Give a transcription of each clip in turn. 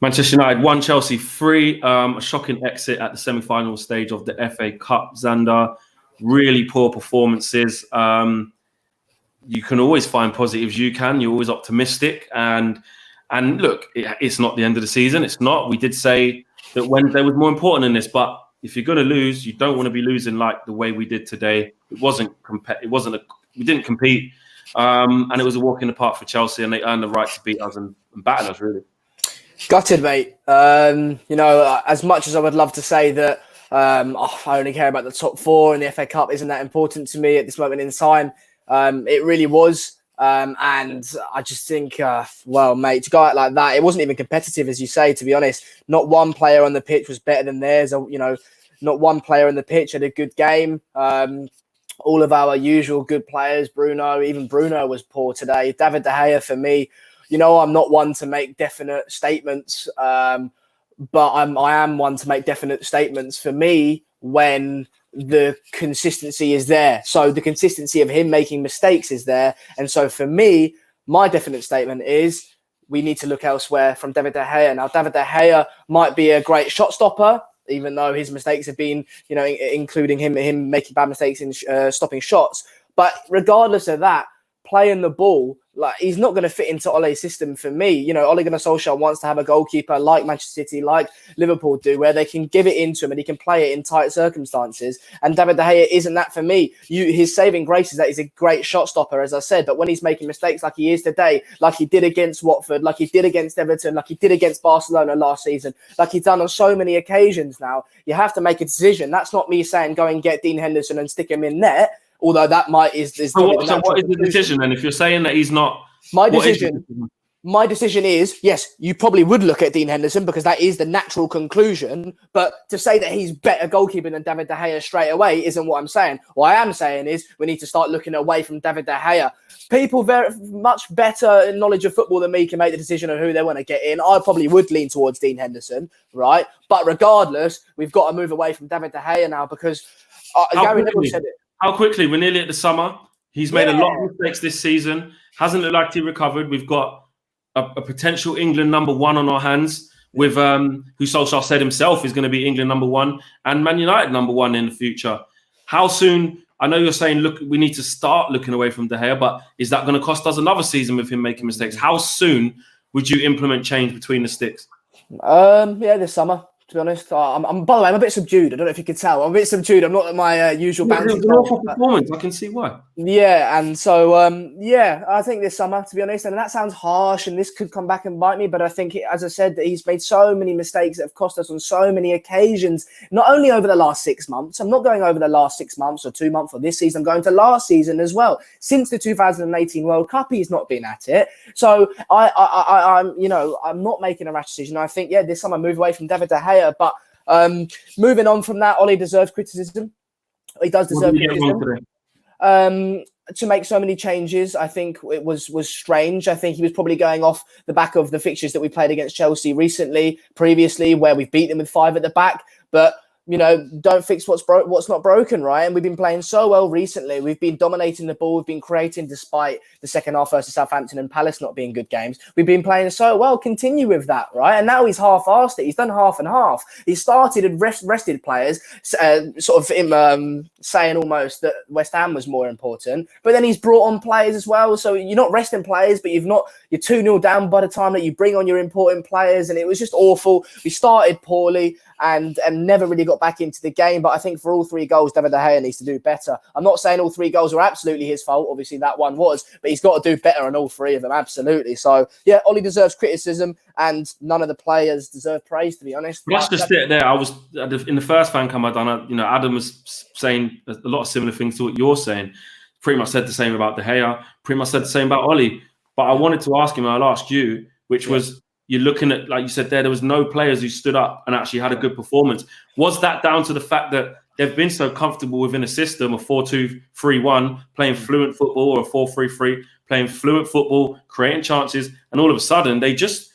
Manchester United 1, Chelsea 3. A shocking exit at the semi-final stage of the FA Cup, Xander. Really poor performances. You can always find positives. You're always optimistic. And look, it's not the end of the season. It's not. We did say that Wednesday was more important than this. But if you're going to lose, you don't want to be losing like the way we did today. We didn't compete. And it was a walk in the park for Chelsea, and they earned the right to beat us and batter us, really. Gutted, mate. As much as I would love to say that I only care about the top four and the FA Cup isn't that important to me at this moment in time, it really was. And I just think, mate, to go out like that, it wasn't even competitive, as you say, to be honest. Not one player on the pitch was better than theirs. Not one player on the pitch had a good game. All of our usual good players, even Bruno was poor today. David De Gea, for me, I'm not one to make definite statements, but I am one to make definite statements for me when the consistency is there. So the consistency of him making mistakes is there. And so for me, my definite statement is we need to look elsewhere from David De Gea. Now, David De Gea might be a great shot stopper, even though his mistakes have been, including him making bad mistakes in stopping shots. But regardless of that, playing the ball, like, he's not going to fit into Ole's system for me. Ole Gunnar Solskjaer wants to have a goalkeeper like Manchester City, like Liverpool do, where they can give it into him and he can play it in tight circumstances. And David De Gea isn't that for me. His saving grace is that he's a great shot stopper, as I said. But when he's making mistakes like he is today, like he did against Watford, like he did against Everton, like he did against Barcelona last season, like he's done on so many occasions now, you have to make a decision. That's not me saying go and get Dean Henderson and stick him in net. Although that what is the decision then? If you're saying that he's not, my decision is, yes, you probably would look at Dean Henderson because that is the natural conclusion. But to say that he's better goalkeeper than David De Gea straight away isn't what I'm saying. What I am saying is we need to start looking away from David De Gea. People very much better knowledge of football than me can make the decision on who they want to get in. I probably would lean towards Dean Henderson, right? But regardless, we've got to move away from David De Gea now because Gary Neville said it. How quickly? We're nearly at the summer. He's made a lot of mistakes this season. Hasn't looked like he recovered. We've got a potential England number one on our hands with who Solskjaer said himself is going to be England number one and Man United number one in the future. How soon? I know you're saying, look, we need to start looking away from De Gea, but is that going to cost us another season with him making mistakes? How soon would you implement change between the sticks? This summer. To be honest, by the way, I'm a bit subdued. I don't know if you could tell. I'm a bit subdued. I'm not at my usual banter. It was an awful performance. I can see why. Yeah, and so, I think this summer, to be honest, and that sounds harsh, and this could come back and bite me, but I think, as I said, that he's made so many mistakes that have cost us on so many occasions, not only over the last 6 months. I'm not going over the last 6 months or 2 months or this season. I'm going to last season as well. Since the 2018 World Cup, he's not been at it. So I'm not making a rash decision. I think, this summer move away from David De Gea. But moving on from that, Ole deserves criticism. He does deserve criticism. To make so many changes, I think it was strange. I think he was probably going off the back of the fixtures that we played against Chelsea previously, where we've beat them with 5 at the back. But don't fix what's not broken, right? And we've been playing so well recently. We've been dominating the ball. We've been creating despite the second half versus Southampton and Palace not being good games. We've been playing so well. Continue with that, right? And now he's half-arsed it. He's done half and half. He started and rested players, saying almost that West Ham was more important. But then he's brought on players as well. So you're not resting players, but you're 2-0 down by the time that you bring on your important players. And it was just awful. We started poorly and never really got back into the game. But I think for all 3 goals, David De Gea needs to do better. I'm not saying all 3 goals are absolutely his fault. Obviously, that one was. But he's got to do better on all 3 of them, absolutely. So, Ole deserves criticism and none of the players deserve praise, to be honest. Let's just sit there. I was in the first FanCam I done, Adam was saying a lot of similar things to what you're saying. Pretty much said the same about De Gea. Pretty much said the same about Ole. But I wanted to ask him, and I'll ask you, which was, you're looking at, like you said there was no players who stood up and actually had a good performance. Was that down to the fact that they've been so comfortable within a system of 4-2-3-1, playing fluent football, or 4-3-3, playing fluent football, creating chances, and all of a sudden they just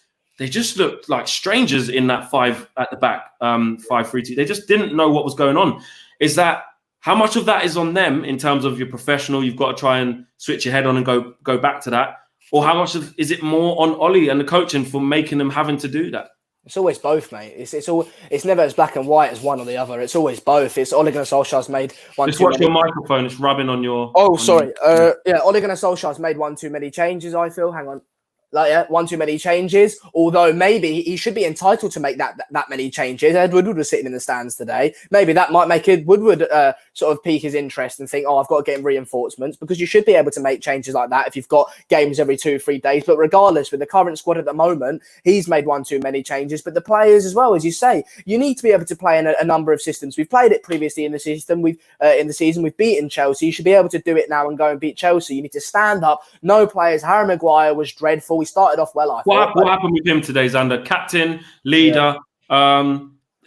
looked like strangers in that 5 at the back, 5-3-2. They just didn't know what was going on. Is that, how much of that is on them in terms of your professional? You've got to try and switch your head on and go back to that. Or how much is it more on Ole and the coaching for making them having to do that? It's always both, mate. It's never as black and white as one or the other. It's always both. It's Ole Gunnar Solskjaer's made one Just too watch many. your microphone. It's rubbing on your. Oh, sorry. Yeah, Ole Gunnar Solskjaer's made one too many changes, I feel. Hang on. One too many changes. Although maybe he should be entitled to make that many changes. Ed Woodward was sitting in the stands today. Maybe that might make Ed Woodward sort of pique his interest and think, oh, I've got to get him reinforcements, because you should be able to make changes like that if you've got games every 2-3 days. But regardless, with the current squad at the moment, he's made one too many changes. But the players as well, as you say, you need to be able to play in a number of systems. We've played it previously in the system. In the season, we've beaten Chelsea. You should be able to do it now and go and beat Chelsea. You need to stand up. No players. Harry Maguire was dreadful. We started off well, I thought. What happened with him today, Xander? Captain, leader. Yeah.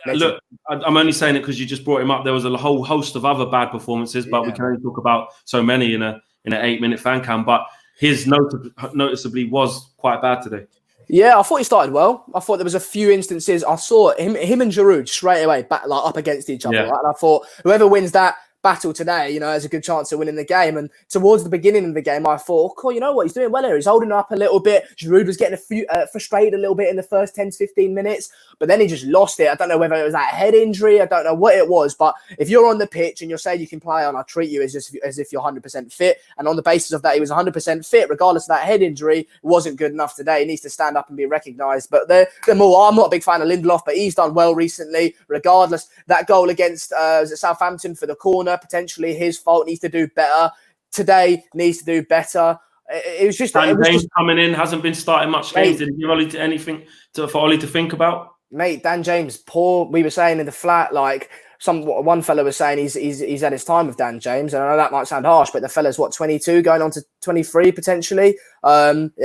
Look, I'm only saying it because you just brought him up. There was a whole host of other bad performances, but we can only talk about so many in an 8-minute fan cam. But his noticeably was quite bad today. Yeah, I thought he started well. I thought there was a few instances. I saw him and Giroud straight away up against each other. Yeah. Right? And I thought whoever wins that battle today, has a good chance of winning the game. And towards the beginning of the game, I thought, cool, you know what, he's doing well here. He's holding up a little bit. Giroud was getting frustrated a little bit in the first 10 to 15 minutes, but then he just lost it. I don't know whether it was that head injury. I don't know what it was, but if you're on the pitch and you're saying you can play on, I treat you as if you're 100% fit. And on the basis of that, he was 100% fit, regardless of that head injury. It wasn't good enough today. He needs to stand up and be recognised. But they're more. I'm not a big fan of Lindelof, but he's done well recently. Regardless, that goal against Southampton for the corner, potentially his fault, needs to do better. Today needs to do better. It was just James coming in, hasn't been starting much games. Did he give Ollie anything for Ollie to think about? Mate, Dan James, poor. We were saying in the flat, like one fella was saying he's had his time with Dan James, and I know that might sound harsh, but the fella's 22, going on to 23 potentially,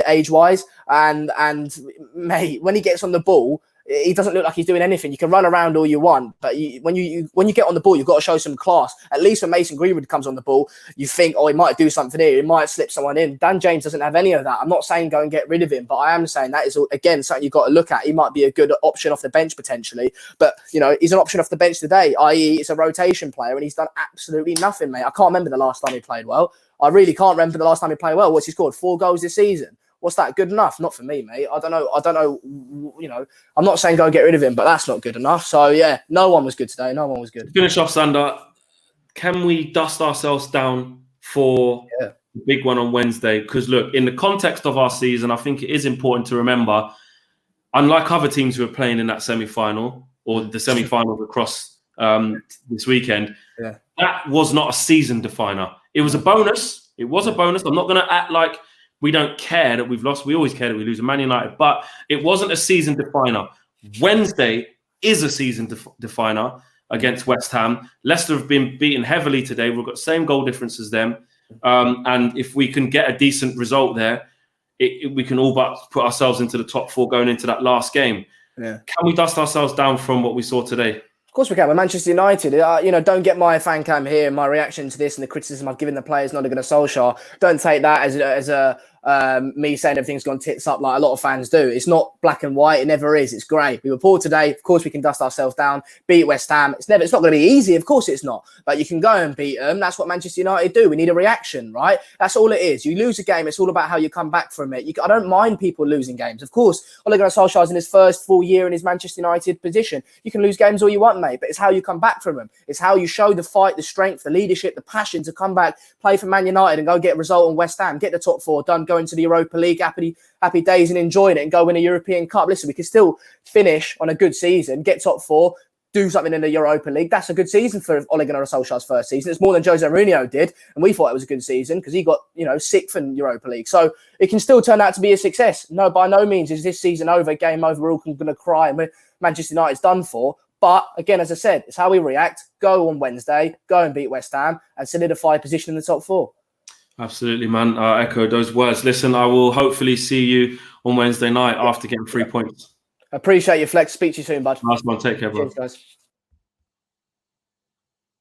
age wise, and mate, when he gets on the ball, he doesn't look like he's doing anything. You can run around all you want, but when you get on the ball, you've got to show some class. At least when Mason Greenwood comes on the ball, you think, oh, he might do something here. He might slip someone in. Dan James doesn't have any of that. I'm not saying go and get rid of him, but I am saying that is, again, something you've got to look at. He might be a good option off the bench potentially, but, he's an option off the bench today, i.e. it's a rotation player, and he's done absolutely nothing, mate. I can't remember the last time he played well. I really can't remember the last time he played well. What's he scored? 4 goals this season. What's that good enough? Not for me, mate. I don't know. I'm not saying go and get rid of him, but that's not good enough. So, yeah, no one was good today. No one was good. Finish off, Sander. Can we dust ourselves down for the big one on Wednesday? Because, look, in the context of our season, I think it is important to remember, unlike other teams who are playing in that semi-final or the semi-finals across this weekend, that was not a season definer. It was a bonus. It was a bonus. I'm not going to act like we don't care that we've lost. We always care that we lose to Man United, but it wasn't a season definer. Wednesday is a season definer against West Ham. Leicester have been beaten heavily today. We've got the same goal difference as them. And if we can get a decent result there, we can all but put ourselves into the top 4 going into that last game. Yeah. Can we dust ourselves down from what we saw today? Of course we can. We're Manchester United. Don't get my fan cam here, my reaction to this and the criticism I've given the players not going to Solskjaer. Don't take that as a me saying everything's gone tits up like a lot of fans do. It's not black and white. It never is. It's grey. We were poor today. Of course we can dust ourselves down, beat West Ham. It's not going to be easy. Of course it's not. But you can go and beat them. That's what Manchester United do. We need a reaction, right? That's all it is. You lose a game. It's all about how you come back from it. I don't mind people losing games. Of course, Ole Gunnar Solskjaer's in his first full year in his Manchester United position. You can lose games all you want, mate. But it's how you come back from them. It's how you show the fight, the strength, the leadership, the passion to come back, play for Man United and go get a result on West Ham, get the top 4 done, go into the Europa League, happy days and enjoying it and go win a European Cup. Listen, we can still finish on a good season, get top 4, do something in the Europa League. That's a good season for Ole Gunnar Solskjaer's first season. It's more than Jose Mourinho did, and we thought it was a good season because he got 6th in Europa League. So it can still turn out to be a success. No, by no means is this season over, game over, we're all going to cry and Manchester United's done for. But again, as I said, it's how we react. Go on Wednesday, go and beat West Ham and solidify a position in the top 4. Absolutely, man. I echo those words. Listen, I will hopefully see you on Wednesday night after getting 3 points. Appreciate your flex. Speak to you soon, bud. Last one. Take care, bro. Cheers, guys.